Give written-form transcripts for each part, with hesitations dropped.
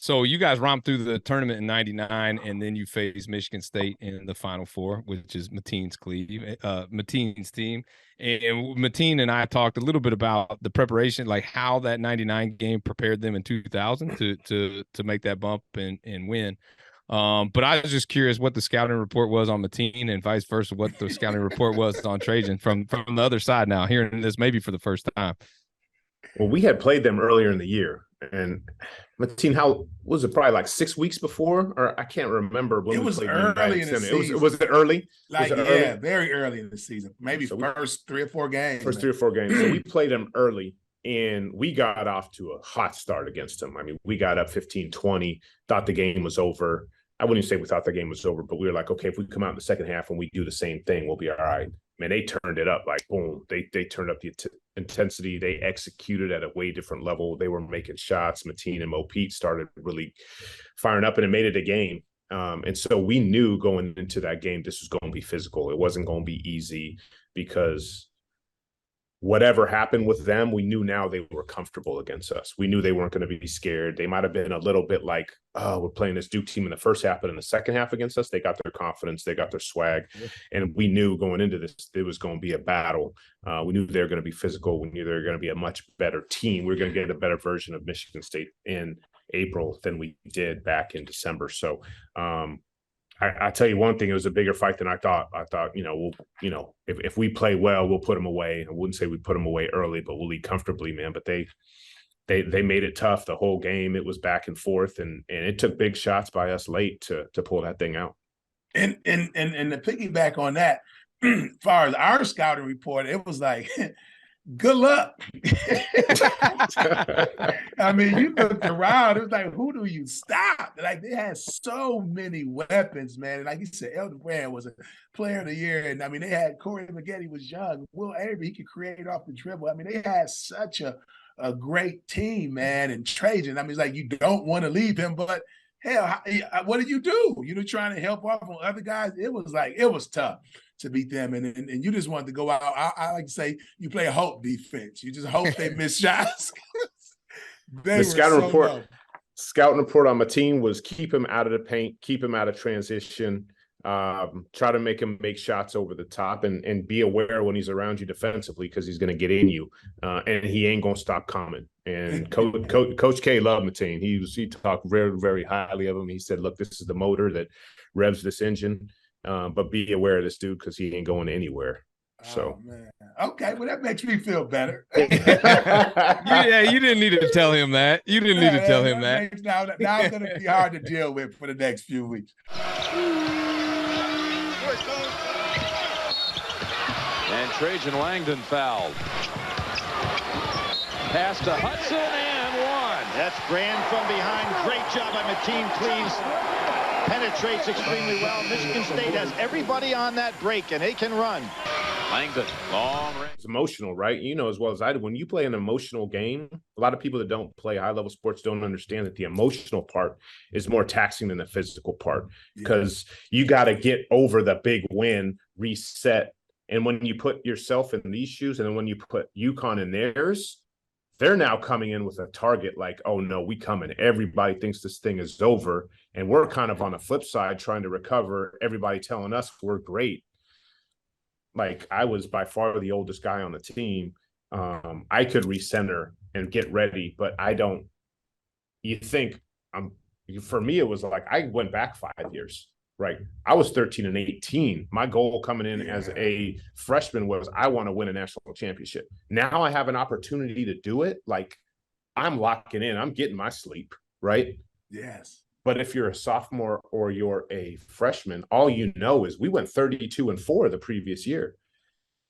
So you guys romped through the tournament in '99, and then you faced Michigan State in the Final Four, which is Mateen's team. And Mateen and I talked a little bit about the preparation, like how that '99 game prepared them in 2000 to make that bump and win. But I was just curious what the scouting report was on Mateen and vice versa, what the scouting report was on Trajan from the other side now, hearing this maybe for the first time. Well, we had played them earlier in the year, and Mateen, how was it? Probably like 6 weeks before, or I can't remember when it we was played early in the season. Was it early? Like, was it yeah, early? very early in the season. Maybe first 3 or 4 games. First 3 or 4 games. So we played them early, and we got off to a hot start against them. I mean, we got up 15-20, thought the game was over. I wouldn't even say we thought the game was over, but we were like, okay, if we come out in the second half and we do the same thing, we'll be all right. Man, they turned it up like boom. They turned up the intensity. They executed at a way different level. They were making shots. Mateen and Mo Pete started really firing up, and it made it a game. And so we knew going into that game, this was going to be physical. It wasn't going to be easy because whatever happened with them, we knew now they were comfortable against us. We knew they weren't going to be scared. They might have been a little bit like, oh, we're playing this Duke team in the first half, but in the second half against us, they got their confidence, they got their swag. And we knew going into this, it was going to be a battle. We knew they were going to be physical. We knew they were going to be a much better team. We were going to get a better version of Michigan State in April than we did back in December. So I tell you one thing, it was a bigger fight than I thought. I thought, if we play well, we'll put them away. I wouldn't say we put them away early, but we'll lead comfortably, man. But they made it tough the whole game. It was back and forth, and it took big shots by us late to pull that thing out. And to piggyback on that, as far as our scouting report, it was like, good luck. I mean, you looked around, it was like, who do you stop? Like, they had so many weapons, man. And like you said, Elder Brand was a player of the year. And I mean, they had Corey Maggette was young. Will Avery, he could create off the dribble. I mean, they had such a great team, man. And Trajan, I mean, it's like, you don't want to leave him, but hell, what did you do? You know, trying to help off on other guys. It was tough to beat them, and you just wanted to go out. I like to say you play a hope defense. You just hope they miss shots. The scouting report on Mateen was keep him out of the paint, keep him out of transition, try to make him make shots over the top, and be aware when he's around you defensively because he's going to get in you, and he ain't going to stop coming. And Coach K loved Mateen. He talked very, very highly of him. He said, look, this is the motor that revs this engine. But be aware of this dude because he ain't going anywhere. So, man. Okay, well, that makes me feel better. Yeah, you didn't need to tell him that. You didn't need to tell him that. Now it's going to be hard to deal with for the next few weeks. And Trajan Langdon fouled. Pass to Hudson and one. That's Brand from behind. Great job by Mateen Cleaves. Penetrates extremely well. Michigan State has everybody on that break, and they can run. Langdon, long range. It's emotional, right? You know as well as I do. When you play an emotional game, a lot of people that don't play high-level sports don't understand that the emotional part is more taxing than the physical part because you got to get over the big win, reset. And when you put yourself in these shoes and then when you put UConn in theirs, they're now coming in with a target like, oh, no, we coming. Everybody thinks this thing is over. And we're kind of on the flip side trying to recover, everybody telling us we're great. Like, I was by far the oldest guy on the team. I could recenter and get ready, but I don't. You think, for me, it was like I went back 5 years. Right. I was 13 and 18. My goal coming in as a freshman was I want to win a national championship. Now I have an opportunity to do it. Like, I'm locking in. I'm getting my sleep. Right. Yes. But if you're a sophomore or you're a freshman, all you know is we went 32-4 the previous year.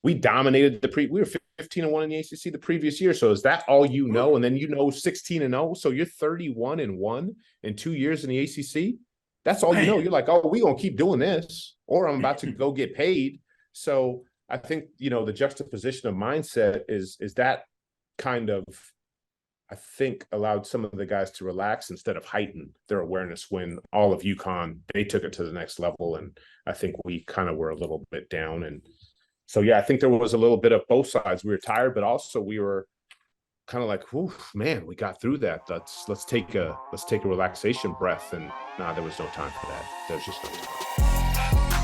We dominated we were 15-1 in the ACC the previous year. So is that all you know? And then 16-0. So you're 31-1 in 2 years in the ACC. That's all you know. You're like, oh, we're going to keep doing this, or I'm about to go get paid. So I think, the juxtaposition of mindset is that kind of, I think, allowed some of the guys to relax instead of heighten their awareness when all of UConn, they took it to the next level. And I think we kind of were a little bit down. And so, yeah, I think there was a little bit of both sides. We were tired, but also we were kind of like, whew, man, we got through that. Let's take a relaxation breath. And there was no time for that. There was just no time.